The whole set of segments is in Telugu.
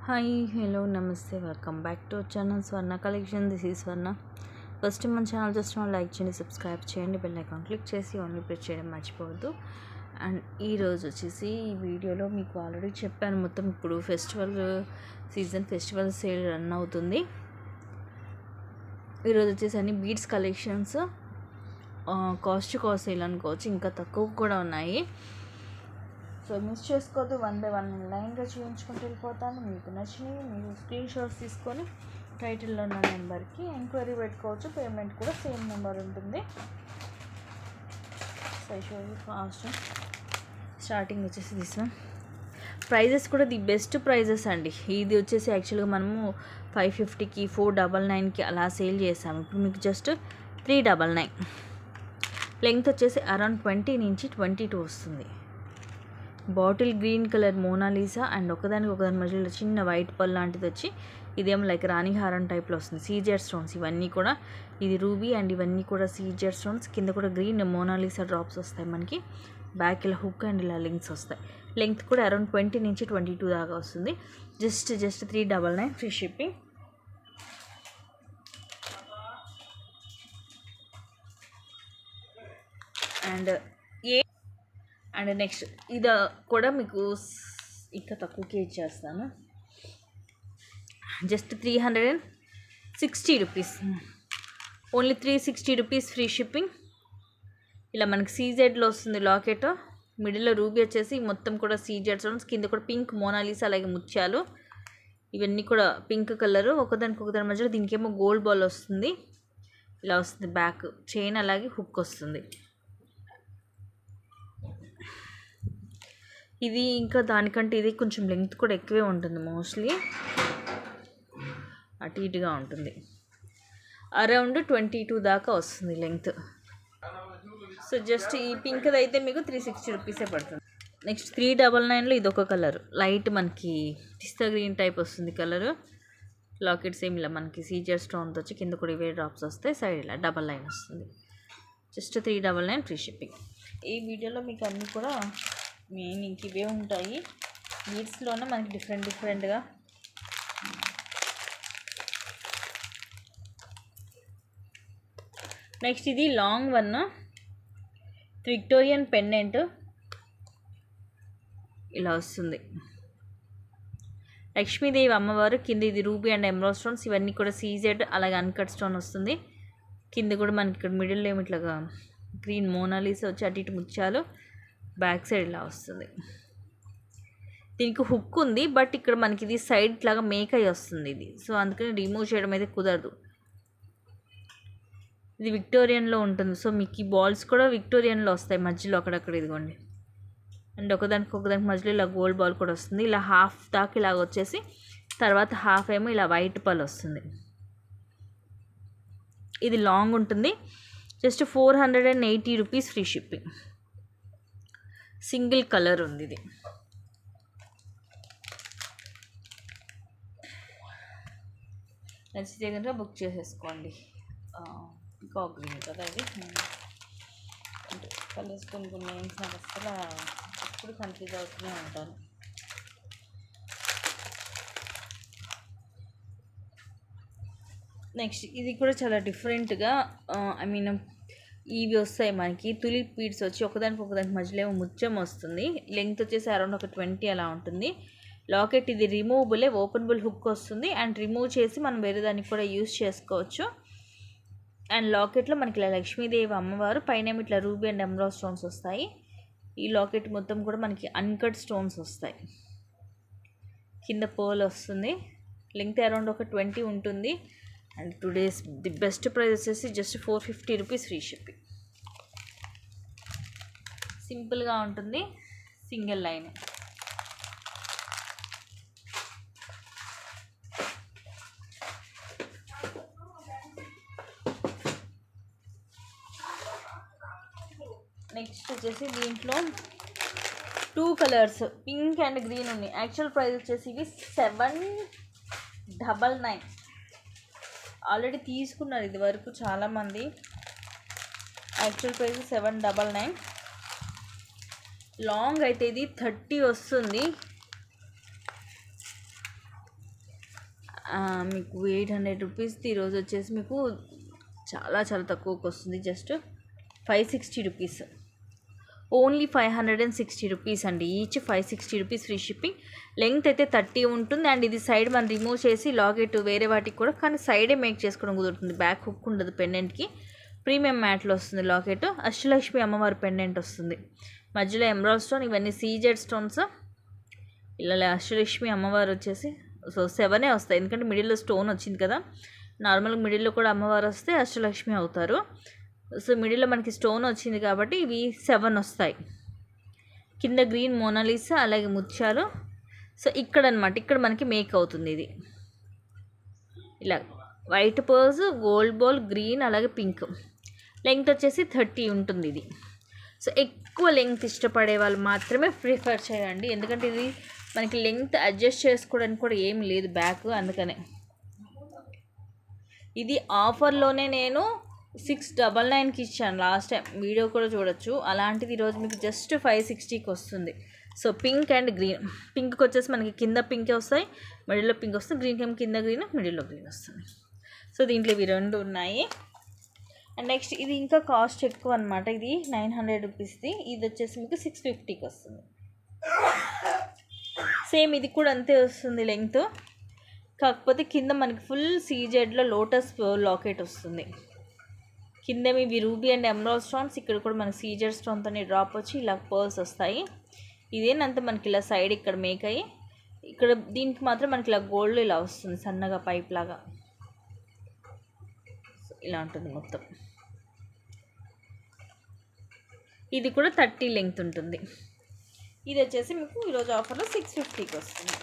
హాయ్ హలో నమస్తే welcome back to channel Swarna collection. This is Swarna. First మన ఛానల్ చూసిన లైక్ చేయండి, సబ్స్క్రైబ్ చేయండి, బెల్ ఐకాన్ క్లిక్ చేసి ఓన్లీ ప్రెస్ చేయడం మర్చిపోవద్దు. అండ్ ఈరోజు వచ్చేసి ఈ వీడియోలో మీకు ఆల్రెడీ చెప్పాను, మొత్తం ఇప్పుడు ఫెస్టివల్ సేల్ రన్ అవుతుంది. ఈరోజు వచ్చేసి అన్ని బీడ్స్ కలెక్షన్స్ కాస్ట్ సేల్ అనుకోవచ్చు, ఇంకా తక్కువ కూడా ఉన్నాయి. సో మిస్ చేసుకోవద్దు, 1 by 1 లైన్గా చూపించుకుంటూ వెళ్ళిపోతాను. మీకు నచ్చినవి మీరు స్క్రీన్ షాట్స్ తీసుకొని టైటిల్లో ఉన్న నెంబర్కి ఎంక్వైరీ పెట్టుకోవచ్చు. పేమెంట్ కూడా సేమ్ నెంబర్ ఉంటుంది. ఫాస్ట్ స్టార్టింగ్ వచ్చేసి తీసుకున్నాం. ప్రైజెస్ కూడా ది బెస్ట్ ప్రైజెస్ అండి. ఇది వచ్చేసి యాక్చువల్గా మనము 550కి 499కి అలా సేల్ చేసాము. ఇప్పుడు మీకు జస్ట్ 399. లెంగ్త్ వచ్చేసి అరౌండ్ 20 నుంచి 22 వస్తుంది. Bottle green colour Mona Lisa and ఒకదాని మధ్యలో చిన్న వైట్ పల్ లాంటిది వచ్చి ఇదేమో లైక్ రాణిహారం టైప్లో వస్తుంది. సీజెడ్ స్టోన్స్ ఇవన్నీ కూడా, ఇది రూబీ అండ్ ఇవన్నీ కూడా సీజెడ్ స్టోన్స్. కింద కూడా గ్రీన్ మోనాలీసా డ్రాప్స్ వస్తాయి మనకి. బ్యాక్ ఇలా హుక్ అండ్ ఇలా లింక్స్ వస్తాయి. లెంగ్త్ కూడా అరౌండ్ 20 నుంచి 22 దాకా వస్తుంది. Just 399 free shipping. And next ఇది కూడా మీకు ఇంకా తక్కువకే ఇచ్చేస్తాను. Just 360 rupees, only 360 rupees free shipping. ఇలా మనకి సీజెడ్లో వస్తుంది లాకెట్. మిడిల్లో రూబీ వచ్చేసి మొత్తం కూడా సీజెడ్ స్టోన్స్, కింద కూడా పింక్ మోనాలీసా అలాగే ముత్యాలు, ఇవన్నీ కూడా పింక్ కలరు. ఒకదాని మధ్యలో దీనికేమో గోల్డ్ బాల్ వస్తుంది, ఇలా వస్తుంది. బ్యాక్ చైన్ అలాగే హుక్ వస్తుంది. ఇది ఇంకా దానికంటే ఇది కొంచెం లెంగ్త్ కూడా ఎక్కువే ఉంటుంది, మోస్ట్లీ అటు ఇటుగా ఉంటుంది. అరౌండ్ 22 దాకా వస్తుంది లెంగ్త్. సో జస్ట్ ఈ పింక్ది అయితే మీకు 360 రూపీసే పడుతుంది. నెక్స్ట్ 399లో ఇది ఒక కలర్, లైట్ మనకి పిస్తా గ్రీన్ టైప్ వస్తుంది కలరు. లాకెట్స్ ఏమి ఇలా మనకి సీజర్ స్టోన్తో వచ్చి కింద కూడా ఇవే డ్రాప్స్ వస్తాయి, సైడ్ ఇలా డబల్ లైన్ వస్తుంది. Just 399 free shipping. ఈ వీడియోలో మీకు అన్నీ కూడా మెయిన్ ఇంక ఇవే ఉంటాయి. బీడ్స్లోనే మనకి డిఫరెంట్గా నెక్స్ట్ ఇది లాంగ్ వన్, విక్టోరియన్ పెండెంట్ ఇలా వస్తుంది. లక్ష్మీదేవి అమ్మవారు కింద ఇది రూబీ అండ్ ఎమరాల్డ్ స్టోన్స్, ఇవన్నీ కూడా సీజెడ్ అలాగే అన్కట్ స్టోన్ వస్తుంది. కింద కూడా మనకి ఇక్కడ మిడిల్లో ఏమి ఇట్లాగా గ్రీన్ మోనాలీసా వచ్చి అటు ఇటు ముత్యాలు, బ్యాక్ సైడ్ ఇలా వస్తుంది. దీనికి హుక్ ఉంది, బట్ ఇక్కడ మనకి ఇది సైడ్ లాగా మేక్ అయ్యి వస్తుంది ఇది. సో అందుకని రిమూవ్ చేయడం అయితే కుదరదు. ఇది విక్టోరియన్లో ఉంటుంది. సో మీకు ఈ బాల్స్ కూడా విక్టోరియన్లో వస్తాయి మధ్యలో అక్కడక్కడ, ఇదిగోండి. అండ్ ఒకదానికి మధ్యలో ఇలా గోల్డ్ బాల్ కూడా వస్తుంది. ఇలా హాఫ్ దాకా ఇలాగ వచ్చేసి తర్వాత హాఫ్ ఏమో ఇలా వైట్ పల్ వస్తుంది. ఇది లాంగ్ ఉంటుంది. Just 480 rupees free shipping. Single colour ఉంది ఇది. నచ్చితే కనుక బుక్ చేసేసుకోండి. పికాక్ గ్రీన్ కదా ఇది. అంటే కలర్స్ కొన్ని నేమ్స్ నాకు అసలు ఎప్పుడు కన్ఫ్యూజ్ అవుతూనే ఉంటాను. నెక్స్ట్ ఇది కూడా చాలా డిఫరెంట్గా ఇవి వస్తాయి మనకి. తులిప్ బీడ్స్ వచ్చి ఒకదానికి మధ్యలో ఏమో ముత్యం వస్తుంది. లెంగ్త్ వచ్చేసి అరౌండ్ ఒక 20 అలా ఉంటుంది. లాకెట్ ఇది రిమూవబులే, ఓపెనబుల్ హుక్ వస్తుంది. అండ్ రిమూవ్ చేసి మనం వేరే దానికి కూడా యూస్ చేసుకోవచ్చు. అండ్ లాకెట్లో మనకి ఇలా లక్ష్మీదేవి అమ్మవారు, పైన ఇట్లా రూబీ అండ్ ఎమరాల్డ్ స్టోన్స్ వస్తాయి. ఈ లాకెట్ మొత్తం కూడా మనకి అన్కట్ స్టోన్స్ వస్తాయి. కింద పర్ల్ వస్తుంది. లెంగ్త్ అరౌండ్ ఒక 20 ఉంటుంది. And today's the best price వచ్చేసి జస్ట్ 450 రూపీస్ ఫ్రీ షిప్పింగ్. సింపుల్గా ఉంటుంది, సింగిల్ లైన్. నెక్స్ట్ వచ్చేసి దీంట్లో 2 కలర్స్ పింక్ అండ్ గ్రీన్ ఉన్నాయి. యాక్చువల్ ప్రైస్ వచ్చేసి ఇవి 799. ఆల్రెడీ తీసుకున్నారు ఇది వరకు చాలామంది. Actual price 799. లాంగ్ అయితే ఇది 30 వస్తుంది. మీకు 800 రూపీస్ది ఈరోజు వచ్చేసి మీకు చాలా చాలా తక్కువకి వస్తుంది. జస్ట్ 560 రూపీస్, ఓన్లీ 560 రూపీస్ అండి. Each 560 rupees free shipping. Length అయితే 30 ఉంటుంది. అండ్ ఇది సైడ్ మనం రిమూవ్ చేసి లాకెట్ వేరే వాటికి కూడా కానీ సైడే మేక్ చేసుకోవడం కుదురుతుంది. బ్యాక్ హుక్ ఉండదు. పెండెంట్కి ప్రీమియం మ్యాట్లో వస్తుంది లాకెట్. అష్టలక్ష్మి అమ్మవారి పెండెంట్ వస్తుంది. మధ్యలో ఎమరాల్డ్ స్టోన్, ఇవన్నీ సీజెడ్ స్టోన్స్. ఇలా అష్టలక్ష్మి అమ్మవారు వచ్చేసి 7 వస్తాయి, ఎందుకంటే మిడిల్లో స్టోన్ వచ్చింది కదా. నార్మల్గా మిడిల్లో కూడా అమ్మవారు వస్తే అష్టలక్ష్మి అవుతారు. సో మిడిల్లో మనకి స్టోన్ వచ్చింది కాబట్టి ఇవి 7 వస్తాయి. కింద గ్రీన్ మోనాలిసా, అలాగే ముత్యాలు. సో ఇక్కడ అనమాట, ఇక్కడ మనకి మేక్ అవుతుంది. ఇది ఇలా white pearls, gold ball, green, అలాగే పింక్. లెంగ్త్ వచ్చేసి 30 ఉంటుంది ఇది. సో ఎక్కువ లెంగ్త్ ఇష్టపడే వాళ్ళు మాత్రమే ప్రిఫర్ చేయండి, ఎందుకంటే ఇది మనకి లెంగ్త్ అడ్జస్ట్ చేసుకోవడానికి కూడా ఏం లేదు బ్యాక్. అందుకనే ఇది ఆఫర్లోనే నేను 699కి ఇచ్చాను లాస్ట్ టైం, వీడియో కూడా చూడొచ్చు. అలాంటిది ఈరోజు మీకు జస్ట్ 560కి వస్తుంది. So pink and green. పింక్కి వచ్చేసి మనకి కింద పింకే వస్తాయి, మిడిల్లో పింక్ వస్తుంది. గ్రీన్ కింద గ్రీన్, మిడిల్లో గ్రీన్ వస్తుంది. సో దీంట్లో ఇవి 2 ఉన్నాయి. అండ్ నెక్స్ట్ ఇది ఇంకా కాస్ట్ ఎక్కువ అనమాట. ఇది 900 రూపీస్ది. ఇది వచ్చేసి మీకు 650కి వస్తుంది. సేమ్ ఇది కూడా అంతే వస్తుంది లెంగ్త్, కాకపోతే కింద మనకి ఫుల్ సీజెడ్లో లోటస్ లాకెట్ వస్తుంది. కింద ఇవి రూబీ అండ్ ఎమరాల్డ్ స్టోన్స్. ఇక్కడ కూడా మనకి సీజెడ్ స్టోన్తో డ్రాప్ వచ్చి ఇలా పర్ల్స్ వస్తాయి. ఇదేనంత మనకి ఇలా సైడ్ ఇక్కడ మేక్ అయ్యి, ఇక్కడ దీనికి మాత్రం మనకి ఇలా గోల్డ్ ఇలా వస్తుంది సన్నగా పైప్ లాగా. ఇలా ఉంటుంది మొత్తం. ఇది కూడా 30 లెంగ్త్ ఉంటుంది. ఇది వచ్చేసి మీకు ఈరోజు ఆఫర్లో 650కి వస్తుంది.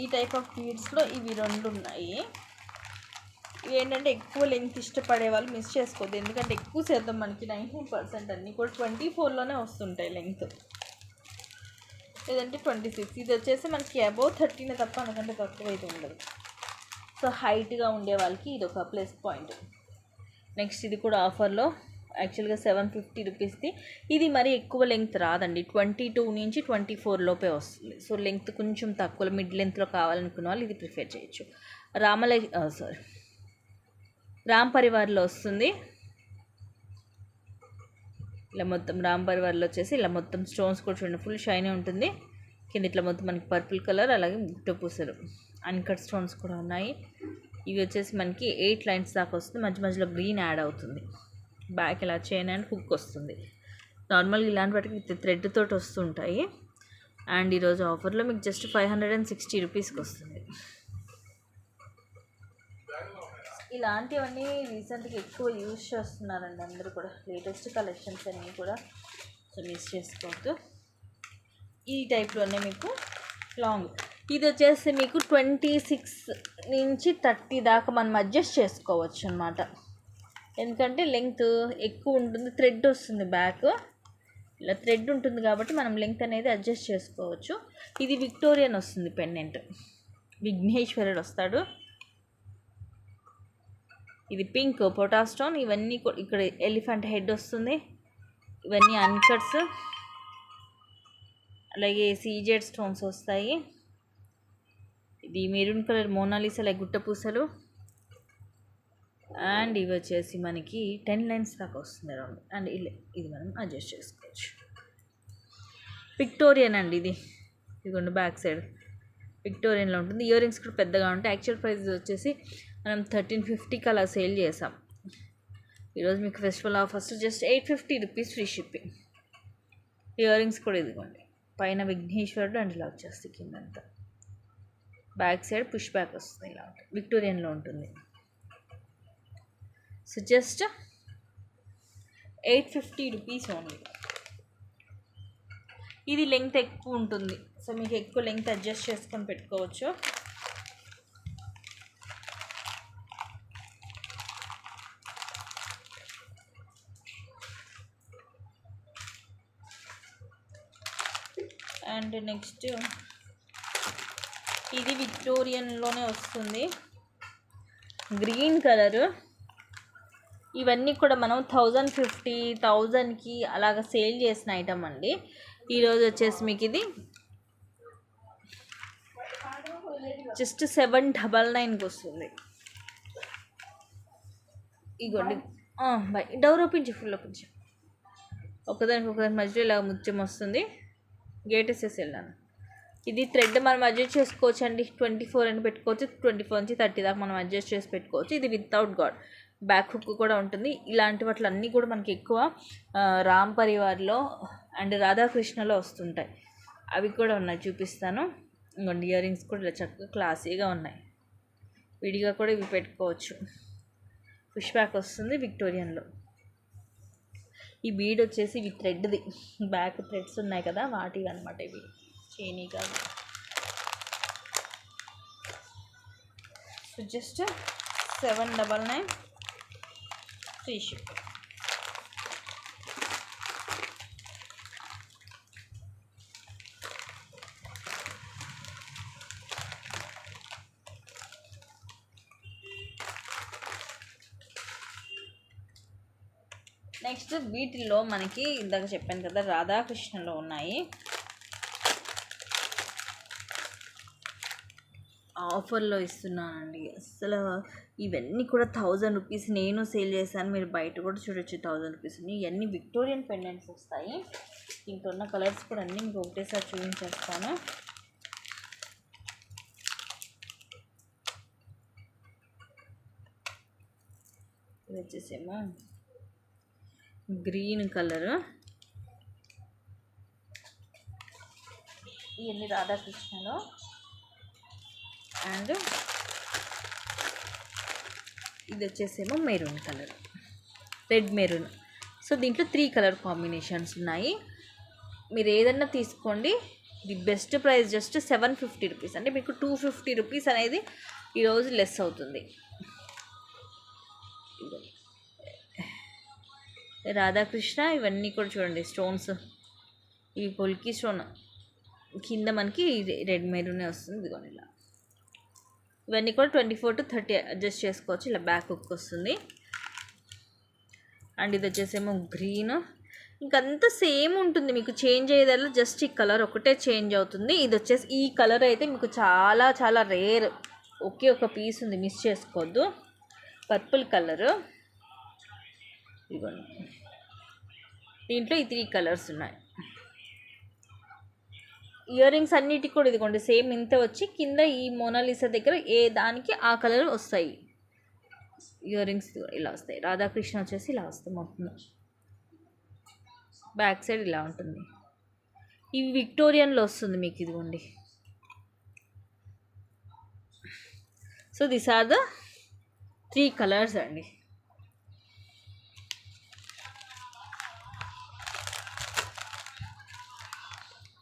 ఈ టైప్ ఆఫ్ బీడ్స్లో ఇవి 2 ఉన్నాయి. ఇవి ఏంటంటే ఎక్కువ లెంగ్త్ ఇష్టపడే వాళ్ళు మిస్ చేసుకోవద్దు, ఎందుకంటే ఎక్కువ శాతం మనకి 90% అన్నీ కూడా 24లోనే వస్తుంటాయి లెంగ్త్, లేదంటే 26. ఇది వచ్చేసి మనకి అబౌవ్ 30 తప్ప అందుకంటే తక్కువ అయితే ఉండదు. సో హైట్గా ఉండే వాళ్ళకి ఇది ఒక ప్లస్ పాయింట్. నెక్స్ట్ ఇది కూడా ఆఫర్లో యాక్చువల్గా 750 రూపీస్ది. ఇది మరి ఎక్కువ లెంగ్త్ రాదండి, 22 నుంచి 24 లోపే వస్తుంది. సో లెంగ్త్ కొంచెం తక్కువ మిడ్ లెంగ్త్లో కావాలనుకున్న వాళ్ళు ఇది ప్రిఫర్ చేయొచ్చు. రామ్ పరివార్లో వస్తుంది. ఇలా మొత్తం రామ్ పరివార్లో వచ్చేసి ఇలా మొత్తం స్టోన్స్ కూడా చూడండి ఫుల్ షైనీ ఉంటుంది. కింద ఇట్లా మొత్తం మనకి పర్పుల్ కలర్, అలాగే గుట్ట పూసలు అన్కట్ స్టోన్స్ కూడా ఉన్నాయి. ఇవి వచ్చేసి మనకి 8 లైన్స్ దాకా వస్తుంది. మధ్య మధ్యలో గ్రీన్ యాడ్ అవుతుంది. బ్యాక్ ఇలా చైన్ అండ్ హుక్ వస్తుంది. నార్మల్గా ఇలాంటి వాటికి థ్రెడ్ తోటి వస్తుంటాయి. అండ్ ఈరోజు ఆఫర్లో మీకు జస్ట్ 560 రూపీస్కి వస్తుంది. ఇలాంటివన్నీ రీసెంట్గా ఎక్కువ యూజ్ చేస్తున్నారండి అందరూ కూడా, లేటెస్ట్ కలెక్షన్స్ అన్నీ కూడా. సో మిస్ చేసుకోవద్దు. ఈ టైప్లోనే మీకు లాంగ్. ఇది వచ్చేసి మీకు 26 నుంచి 30 దాకా మనం అడ్జస్ట్ చేసుకోవచ్చు అనమాట, ఎందుకంటే లెంగ్త్ ఎక్కువ ఉంటుంది. థ్రెడ్ వస్తుంది బ్యాక్, ఇలా థ్రెడ్ ఉంటుంది కాబట్టి మనం లెంగ్త్ అనేది అడ్జస్ట్ చేసుకోవచ్చు. ఇది విక్టోరియన్ వస్తుంది పెండెంట్, విఘ్నేశ్వరుడు వస్తాడు. ఇది పింక్ పొటాస్ స్టోన్. ఇవన్నీ ఇక్కడ ఎలిఫెంట్ హెడ్ వస్తుంది. ఇవన్నీ అన్కట్స్, అలాగే సీజెడ్ స్టోన్స్ వస్తాయి. ఇది మెరూన్ కలర్ మోనాలిసా లైక్ గుట్ట పూసలు. అండ్ ఇవి వచ్చేసి మనకి 10 లైన్స్ దాకా వస్తుంది అరౌండ్. అండ్ ఇది మనం అడ్జస్ట్ చేసుకోవచ్చు. విక్టోరియన్ అండి ఇది, ఇదిగోండి బ్యాక్ సైడ్ విక్టోరియన్లో ఉంటుంది. ఇయర్ రింగ్స్ కూడా పెద్దగా ఉంటాయి. యాక్చువల్ ప్రైస్ వచ్చేసి మనం 1350కి అలా సేల్ చేసాం. ఈరోజు మీకు festival offers just 850 rupees free shipping. Ear rings కూడా ఇదిగోండి, పైన విఘ్నేశ్వరుడు అండ్ ఇలా వచ్చేస్తుంది కిందంతా. బ్యాక్ సైడ్ పుష్ బ్యాక్ వస్తుంది, ఇలా ఉంటుంది. విక్టోరియన్లో ఉంటుంది. So just 850 rupees only. ఇది లెంగ్త్ ఎక్కువ ఉంటుంది, సో మీకు ఎక్కువ లెంగ్త్ అడ్జస్ట్ చేసుకొని పెట్టుకోవచ్చు. అండ్ నెక్స్ట్ ఇది విక్టోరియన్లోనే వస్తుంది, గ్రీన్ కలరు. ఇవన్నీ కూడా మనం 1050, 1000కి అలాగ సేల్ చేసిన ఐటమ్ అండి. ఈరోజు వచ్చేసి మీకు ఇది జస్ట్ 799కి వస్తుంది. ఇగోండి by door open full open ఒకదానికి మధ్యలో ఇలా ముత్యం వస్తుంది. గేట్ వేసేసి వెళ్ళాను. ఇది థ్రెడ్ మనం అడ్జస్ట్ చేసుకోవచ్చు అండి. 24 అని పెట్టుకోవచ్చు, 24 నుంచి 30 దాకా మనం అడ్జస్ట్ చేసి పెట్టుకోవచ్చు. ఇది వితౌట్ గాడ్, బ్యాక్ హుక్ కూడా ఉంటుంది. ఇలాంటి వాటిలో అన్నీ కూడా మనకి ఎక్కువ రామ్ పరివార్లో అండ్ రాధాకృష్ణలో వస్తుంటాయి. అవి కూడా ఉన్నాయి, చూపిస్తాను. ఇంకొండి ఇయర్ రింగ్స్ కూడా ఇలా చక్కగా క్లాసీగా ఉన్నాయి. విడిగా కూడా ఇవి పెట్టుకోవచ్చు. ఫిష్ బ్యాక్ వస్తుంది విక్టోరియన్లో. ఈ బీడ్ వచ్చేసి ఇవి థ్రెడ్ది, బ్యాక్ థ్రెడ్స్ ఉన్నాయి కదా వాటివి అనమాట. ఇవి చైనీ కాదు. So just 799 free ship. Next వీటిల్లో మనకి ఇందాక చెప్పాను కదా రాధాకృష్ణలో ఉన్నాయి. ఆఫర్లో ఇస్తున్నానండి. అసలు ఇవన్నీ కూడా 1000 రూపీస్. నేను సేల్ చేశాను, మీరు బయట కూడా చూడొచ్చు 1000 రూపీస్. ఇవన్నీ విక్టోరియన్ పెండెంట్స్ వస్తాయి. దీంట్లో ఉన్న కలర్స్ కూడా అన్నీ మీకు ఒకటేసారి చూపించేస్తాను. ఇది వచ్చేసేమో గ్రీన్ కలర్. ఇవన్నీ రాధాకృష్ణలో. అండ్ ఇది వచ్చేసేమో maroon colour, red maroon. So దీంట్లో 3 కలర్ కాంబినేషన్స్ ఉన్నాయి. మీరు ఏదన్నా తీసుకోండి. The best price just 750 rupees. అంటే మీకు 250 రూపీస్ అనేది ఈరోజు లెస్ అవుతుంది. రాధాకృష్ణ ఇవన్నీ కూడా చూడండి స్టోన్స్. ఇవి పొల్కి స్టోన్, కింద మనకి రెడ్ మెరూనే వస్తుంది. ఇదిగోండి ఇలా. ఇవన్నీ కూడా 24 to 30 అడ్జస్ట్ చేసుకోవచ్చు. ఇలా బ్యాక్ హుక్ వస్తుంది. అండ్ ఇది వచ్చేసేమో గ్రీన్. ఇంకంతా సేమ్ ఉంటుంది, మీకు చేంజ్ అయ్యేదల్లా జస్ట్ ఈ కలర్ ఒకటే చేంజ్ అవుతుంది. ఇది వచ్చేసి ఈ కలర్ అయితే మీకు చాలా చాలా రేర్, ఒకే ఒక పీస్ ఉంది, మిస్ చేసుకోవద్దు. Purple colour. ఇదిగోండి, దీంట్లో ఈ 3 కలర్స్ ఉన్నాయి. ఇయర్ రింగ్స్ అన్నిటికి కూడా ఇదిగోండి సేమ్ ఇంత వచ్చి కింద ఈ మోనాలిసా దగ్గర ఏ దానికి ఆ కలర్ వస్తాయి. ఇయర్ రింగ్స్ ఇలా వస్తాయి. రాధాకృష్ణ వచ్చేసి ఇలా వస్తాయి మొత్తం. బ్యాక్ సైడ్ ఇలా ఉంటుంది. ఇవి విక్టోరియన్లో వస్తుంది మీకు. ఇదిగోండి. So these are the 3 colours అండి.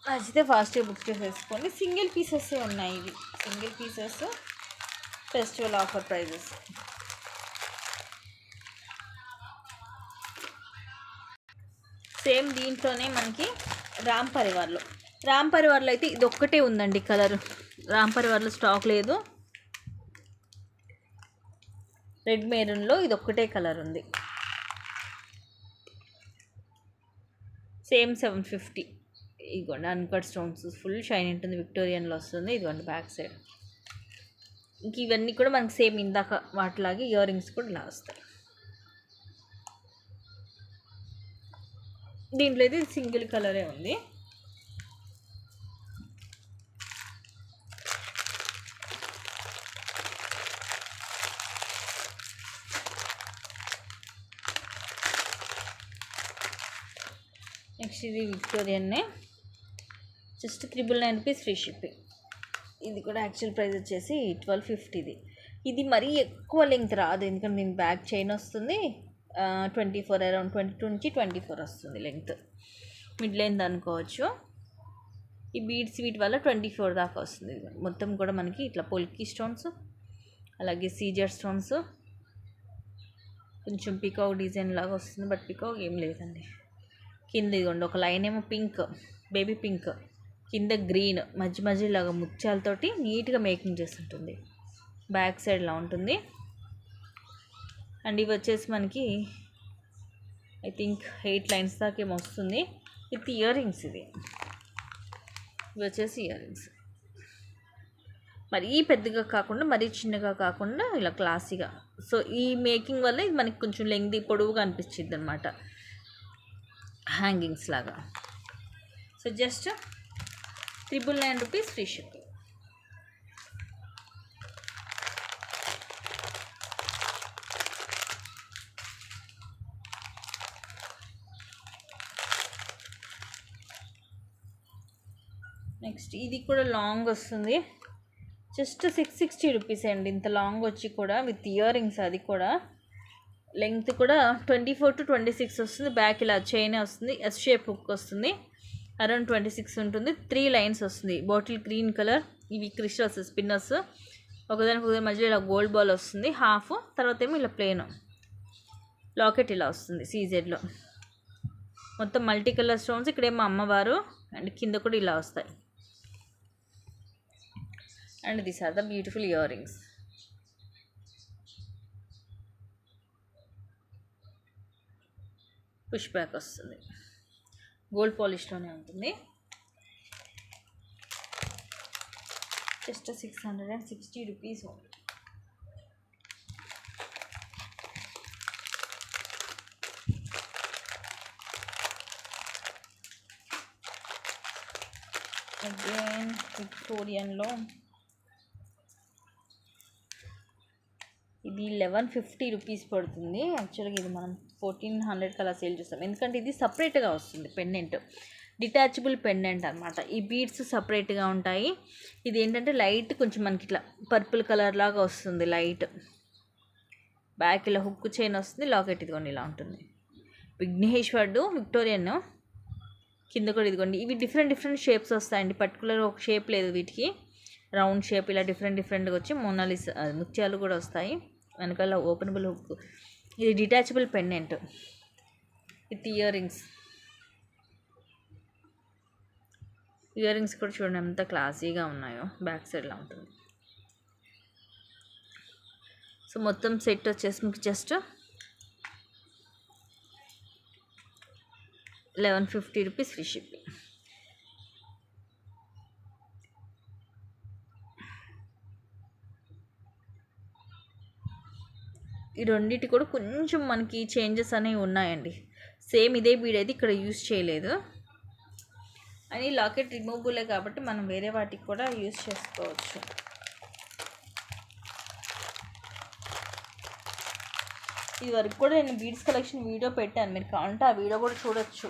నచ్చితే ఫాస్ట్గా బుక్ చేసేసుకోండి. సింగిల్ పీసెస్ ఉన్నాయి. ఇవి single pieces, festival offer prices. Same దీంట్లోనే మనకి రామ్ పరివార్లో అయితే ఇది ఒక్కటే ఉందండి కలర్. రామ్ పరివార్లో స్టాక్ లేదు. రెడ్ మెరూన్లో ఇది ఒక్కటే కలర్ ఉంది. సేమ్ 750. ఇదిగోండి అన్కట్ స్టోన్స్, ఫుల్ షైన్ ఉంటుంది. విక్టోరియన్లో వస్తుంది. ఇదిగోండి బ్యాక్ సైడ్. ఇంక ఇవన్నీ కూడా మనకి సేమ్ ఇందాక వాటిలాగే ఇయర్ రింగ్స్ కూడా ఇలా వస్తాయి. దీంట్లో అయితే సింగిల్ కలరే ఉంది. నెక్స్ట్ ఇది విక్టోరియన్నే, జస్ట్ 999 రూపీస్ ఫ్రీ షిప్పింగ్. ఇది కూడా యాక్చువల్ ప్రైస్ వచ్చేసి 1250. ఇది మరీ ఎక్కువ లెంగ్త్ రాదు, ఎందుకంటే దీని బ్యాక్ చైన్ వస్తుంది. 24 అరౌండ్ 22 నుంచి 24 వస్తుంది లెంగ్త్. మిడ్ లెంత్ అనుకోవచ్చు. ఈ బీడ్స్ వీటి వల్ల 24 దాకా వస్తుంది. మొత్తం కూడా మనకి ఇట్లా పొల్కి స్టోన్స్, అలాగే సీజర్ స్టోన్స్, కొంచెం పికాక్ డిజైన్ లాగా వస్తుంది. బట్ పికాక్ ఏం లేదండి. కింద ఇదిగోండి ఒక లైన్ ఏమో పింక్, బేబీ పింక్, కింద గ్రీన్, మధ్య ఇలాగా ముత్యాలతోటి నీట్గా మేకింగ్ చేస్తుంటుంది. బ్యాక్ సైడ్ ఇలా ఉంటుంది. అండ్ ఇవి వచ్చేసి మనకి ఐ థింక్ 8 లైన్స్ దాకా ఏమో వస్తుంది. With ear rings. ఇవి వచ్చేసి ఇయర్ రింగ్స్. మరీ పెద్దగా కాకుండా మరీ చిన్నగా కాకుండా ఇలా క్లాసీగా. సో ఈ మేకింగ్ వల్ల ఇది మనకి కొంచెం లెంగ్తీ పొడవుగా అనిపించింది అనమాట, హ్యాంగింగ్స్ లాగా. So just 999 rupees free shipping. Next ఇది కూడా లాంగ్ వస్తుంది, జస్ట్ 660 రూపీస్ అండి. ఇంత లాంగ్ వచ్చి కూడా విత్ ఇయర్ రింగ్స్, అది కూడా లెంగ్త్ కూడా 24 to 26 వస్తుంది. బ్యాక్ ఇలా చైన్ వస్తుంది, ఎస్ షేప్ హుక్ వస్తుంది, అరౌండ్ 26 ఉంటుంది. 3 లైన్స్ వస్తుంది, బాటిల్ గ్రీన్ కలర్. ఇవి క్రిస్టల్స్ స్పిన్నర్స్, ఒకదానికి మధ్యలో ఇలా గోల్డ్ బాల్ వస్తుంది హాఫ్. తర్వాత ఏమో ఇలా ప్లేన్ లాకెట్ ఇలా వస్తుంది సీజెడ్లో. మొత్తం మల్టీ కలర్ స్టోన్స్. ఇక్కడేమో అమ్మవారు అండ్ కింద కూడా ఇలా వస్తాయి. And these are the beautiful earrings. Push back వస్తుంది, గోల్డ్ పాలిష్లోనే ఉంటుంది. Just 660 rupees only. అగైన్ విక్టోరియన్లో ఇది 1150 రూపీస్ పడుతుంది. యాక్చువల్గా ఇది మనం 1400 అలా సేల్ చేస్తాం, ఎందుకంటే ఇది సపరేట్గా వస్తుంది పెండెంట్, డిటాచబుల్ పెండెంట్ అనమాట. ఈ బీడ్స్ సపరేట్గా ఉంటాయి. ఇది ఏంటంటే లైట్ కొంచెం మనకి ఇట్లా పర్పుల్ కలర్ లాగా వస్తుంది లైట్. బ్యాక్ ఇలా హుక్ చైన్ వస్తుంది, లాకెట్ ఇదిగోండి ఇలా ఉంటుంది. విఘ్నేశ్వరుడు విక్టోరియన్ కింద కూడా ఇదిగోండి. ఇవి డిఫరెంట్ షేప్స్ వస్తాయండి, పర్టికులర్ ఒక షేప్ లేదు వీటికి. రౌండ్ షేప్ ఇలా డిఫరెంట్గా వచ్చి మోనాలిస్ ముత్యాలు కూడా వస్తాయి. వెనకాల ఓపెనబుల్ హుక్. ఇది detachable pendant with ear rings. Ear rings కూడా చూడండి ఎంత క్లాసీగా ఉన్నాయో, బ్యాక్ సైడ్లా ఉంటుంది. సో మొత్తం సెట్ వచ్చేసి మీకు జస్ట్ 1150 రూపీస్ ఫ్రీ షిప్పింగ్. ఈ రెండింటి కూడా కొంచెం మనకి చేంజెస్ అనేవి ఉన్నాయండి. సేమ్ ఇదే బీడ్ అయితే ఇక్కడ యూస్ చేయలేదు. అని లాకెట్ రిమూవబులే కాబట్టి మనం వేరే వాటికి కూడా యూస్ చేసుకోవచ్చు. ఇది వరకు కూడా నేను బీడ్స్ కలెక్షన్ వీడియో పెట్టాను, మీరు కావాలంటే ఆ వీడియో కూడా చూడొచ్చు.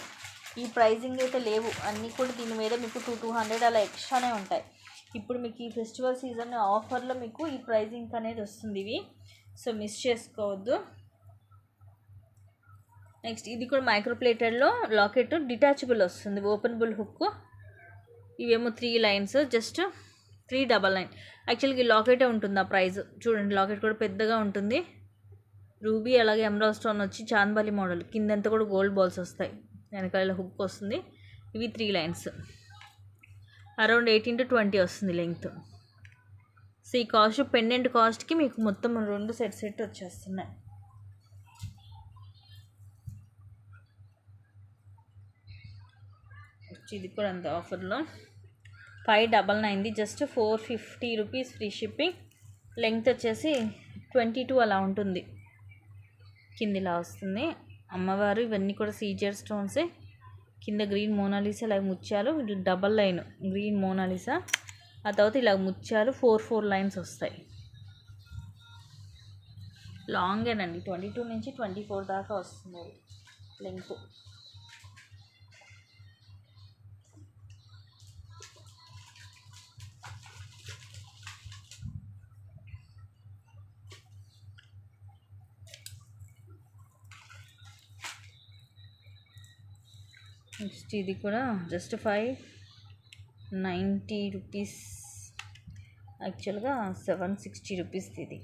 ఈ ప్రైజింగ్ అయితే లేవు, అన్నీ కూడా దీని మీద మీకు 200 అలా ఎక్స్ట్రానే ఉంటాయి. ఇప్పుడు మీకు ఈ ఫెస్టివల్ సీజన్ ఆఫర్లో మీకు ఈ ప్రైజింగ్ అనేది వస్తుంది ఇవి, సో మిస్ చేసుకోవద్దు. నెక్స్ట్ ఇది కూడా మైక్రోప్లేటెడ్లో లాకెట్ డిటాచబుల్ వస్తుంది, ఓపెనబుల్ హుక్. ఇవేమో 3 లైన్స్, జస్ట్ 399. యాక్చువల్గా ఈ లాకెటే ఉంటుంది ఆ ప్రైస్. చూడండి లాకెట్ కూడా పెద్దగా ఉంటుంది, రూబీ అలాగే ఎమరాల్డ్ స్టోన్ వచ్చి చాంద్బాలి మోడల్. కిందంతా కూడా గోల్డ్ బాల్స్ వస్తాయి, వెనకాల హుక్ వస్తుంది. ఇవి 3 లైన్స్, అరౌండ్ 18 to 20 వస్తుంది లెంగ్త్. సో ఈ కాస్ట్ పెండెంట్ కాస్ట్కి మీకు మొత్తం 2 సెట్ వచ్చేస్తున్నాయి. ఇది కూడా అంత ఆఫర్లో 599, just 450 rupees free shipping. Length వచ్చేసి 22 అలా ఉంటుంది, కిందిలా వస్తుంది. అమ్మవారు ఇవన్నీ కూడా సీజర్ స్టోన్సే. కింద గ్రీన్ మోనాలిసా ఇలా ముత్యాలు, డబల్ లైన్ గ్రీన్ మోనాలిసా. ఆ తర్వాత ఇలా ముత్యాలు 4 లైన్స్ వస్తాయి. లాంగేనండి, 22 నుంచి 24 దాకా వస్తుంది లెంగ్త్. నెక్స్ట్ ఇది కూడా జస్ట్ 590 రూపీస్, యాక్చువల్గా 760 రూపీస్. ఇది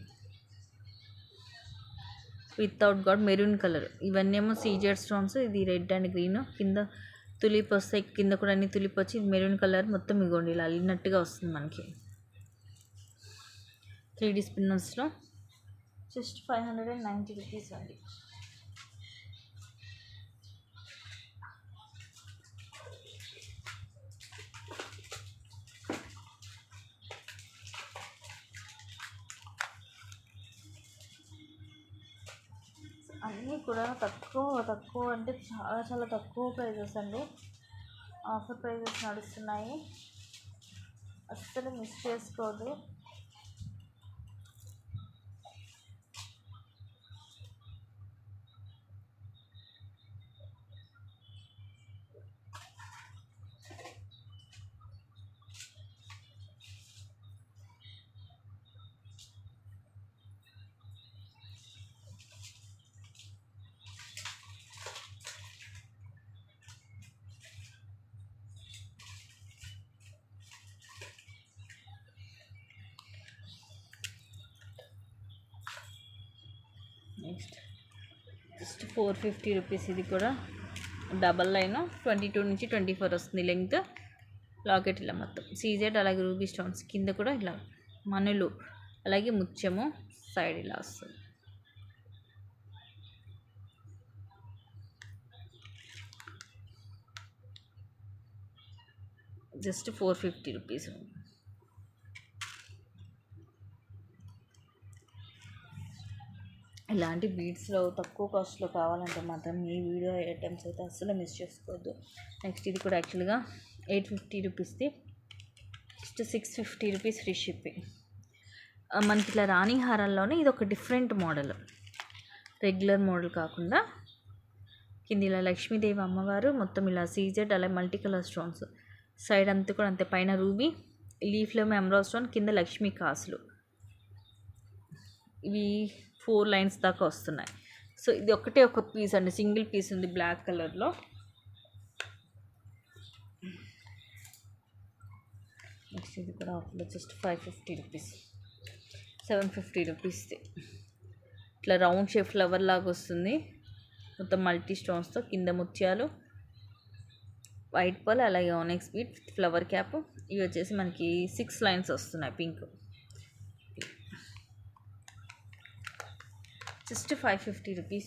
వితౌట్ గాడ్ మెరూన్ కలర్. ఇవన్నీ ఏమో సీజర్ స్టోన్స్, ఇది రెడ్ అండ్ గ్రీన్. కింద తులిప్ వస్తాయి, కింద కూడా అన్ని తులిప్ వచ్చి మెరూన్ కలర్ మొత్తం ఇగోండి ఇలా అల్లినట్టుగా వస్తుంది మనకి. 3D స్పిన్నర్స్లో జస్ట్ 590 రూపీస్ అండి. కూడా తక్కువ అంటే చాలా తక్కువ ప్రైజెస్ అండి. ఆఫర్ ప్రైజెస్ నడుస్తున్నాయి, అస్సలు మిస్ చేసుకోవద్దు. Next just 450 rupees. ఇది కూడా డబల్ లైన్ 22 నుంచి 24 వస్తుంది లెంగ్త్. లాకెట్ ఇలా మొత్తం సీజెడ్, అలాగే రూబీ స్టోన్స్, కింద కూడా ఇలా మనులు, అలాగే ముత్యము సైడ్ ఇలా వస్తుంది. Just 450 rupees. ఇలాంటి బీడ్స్లో తక్కువ కాస్ట్లో కావాలంటే మాత్రం ఈ వీడియో ఐటమ్స్ అయితే అస్సలు మిస్ చేసుకోవద్దు. నెక్స్ట్ ఇది కూడా యాక్చువల్గా 850 రూపీస్ది, జస్ట్ 650 రూపీస్ ఫ్రీ షిప్పింగ్. మనకి ఇట్లా రాణి హారాల్లోనే ఇది ఒక డిఫరెంట్ మోడల్, రెగ్యులర్ మోడల్ కాకుండా కింద ఇలా లక్ష్మీదేవి అమ్మవారు మొత్తం ఇలా సీజెడ్, అలా మల్టీ కలర్ స్టోన్స్, సైడ్ అంతా కూడా అంతే, పైన రూబీ, లీఫ్లో ఎమరాల్డ్ స్టోన్, కింద లక్ష్మీ కాసులు. ఇవి 4 లైన్స్ దాకా వస్తున్నాయి. సో ఇది ఒకటే ఒక పీస్ అండి, సింగిల్ పీస్ ఉంది బ్లాక్ కలర్లో. నెక్స్ట్ ఇది కూడా ఆఫర్లో జస్ట్ 550 రూపీస్, 750 రూపీస్ది. ఇట్లా రౌండ్ షేప్ ఫ్లవర్ లాగా వస్తుంది, మొత్తం మల్టీ స్టోన్స్తో, కింద ముత్యాలు, వైట్ పర్ల్, అలాగే ఆనెక్స్ బీట్, ఫ్లవర్ క్యాప్. ఇవి వచ్చేసి మనకి 6 లైన్స్ వస్తున్నాయి పింక్. Just 550 rupees.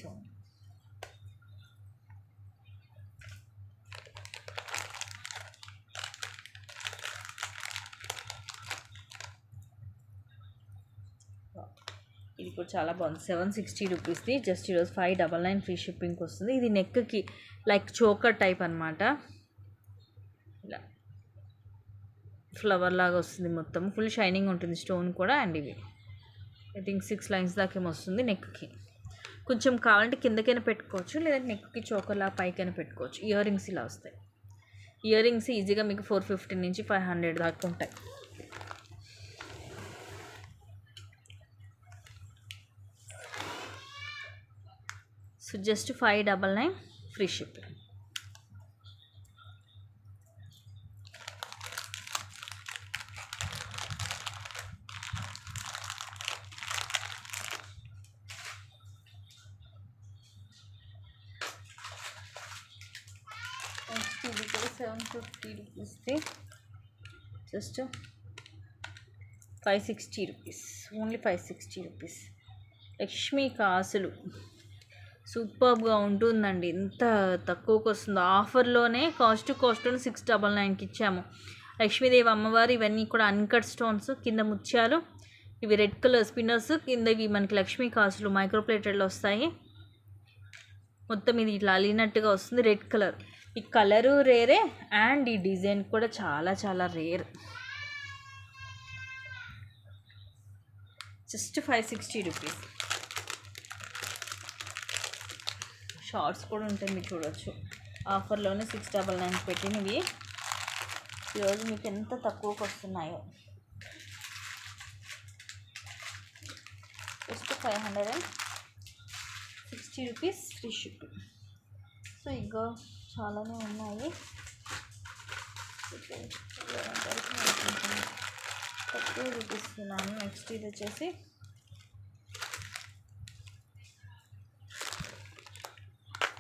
ఇది కూడా చాలా బాగుంది, 760 రూపీస్ది. జస్ట్ ఈరోజు 599 ఫ్రీ షిప్పింగ్కి వస్తుంది. ఇది నెక్కి లైక్ చోకర్ టైప్ అనమాట, ఇలా ఫ్లవర్ లాగా వస్తుంది, మొత్తం ఫుల్ షైనింగ్ ఉంటుంది స్టోన్ కూడా. అండ్ ఇవి ఐ థింక్ 6 లైన్స్ దాకా ఏమో వస్తుంది నెక్కి. కొంచెం కావాలంటే కిందకైనా పెట్టుకోవచ్చు, లేదంటే నెక్కి చోకర్లా పైకైనా పెట్టుకోవచ్చు. ఇయర్ రింగ్స్ ఇలా వస్తాయి. ఇయర్ రింగ్స్ ఈజీగా మీకు 450 నుంచి 500 దాకా ఉంటాయి. So just 599 free shipping. Next ఇది కూడా 750 రూపీస్ది, just 560 rupees, only 560 rupees. Lakshmi కాసులు సూపర్గా ఉంటుందండి, ఎంత తక్కువకి వస్తుందో. ఆఫర్లోనే కాస్ట్ 699కి ఇచ్చాము. లక్ష్మీదేవి అమ్మవారు, ఇవన్నీ కూడా అన్కట్ స్టోన్స్, కింద ముత్యాలు, ఇవి రెడ్ కలర్ స్పిన్నర్స్, కింద ఇవి మనకి లక్ష్మీ కాసులు మైక్రోప్లేటెడ్లో వస్తాయి. మొత్తం ఇది ఇట్లా అలినట్టుగా వస్తుంది, రెడ్ కలర్. ఈ కలరు రేరే, అండ్ ఈ డిజైన్ కూడా చాలా చాలా రేర్. Just 560 rupees. షార్ట్స్ కూడా ఉంటాయి, మీరు చూడవచ్చు. ఆఫర్లోనే 699 పెట్టినవి ఈరోజు మీకు ఎంత తక్కువకి వస్తున్నాయో. Just 560 rupees free shipping. So ఇంకా చాలానే ఉన్నాయి, తక్కువ చూపిస్తున్నాను. నెక్స్ట్ ఇది వచ్చేసి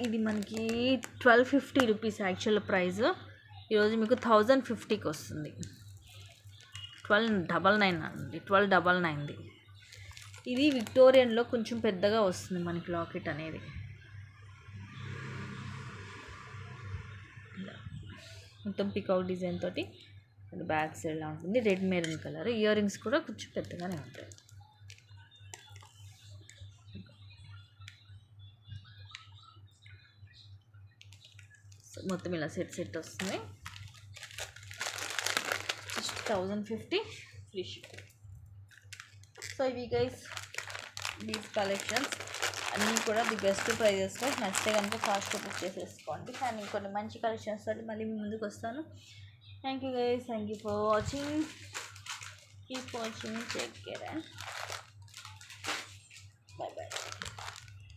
ఇది మనకి 1250 రూపీస్ యాక్చువల్ ప్రైస్. ఈరోజు మీకు 1050కి వస్తుంది. 1299 అండి, 1299ది. ఇది విక్టోరియన్లో కొంచెం పెద్దగా వస్తుంది మనకి లాకెట్ అనేది. మొత్తం పికౌట్ డిజైన్ తోటి బ్యాక్ సైడ్లా ఉంటుంది, red maroon colour. Ear rings కూడా కొంచెం పెద్దగానే ఉంటాయి. మొత్తం ఇలా సెట్ వస్తుంది. Just 1050 free shipping. సో ఇవి గైస్ దీస్ కలెక్షన్స్ అన్నీ కూడా ది బెస్ట్ ప్రైజెస్లో. నచ్చితే కనుక ఫాస్ట్గా బుక్ చేసేసుకోండి. అండ్ ఇంకొన్ని మంచి కలెక్షన్స్ తోటి మళ్ళీ మీ ముందుకు వస్తాను. Thank you guys, thank you for watching. Keep watching, take care and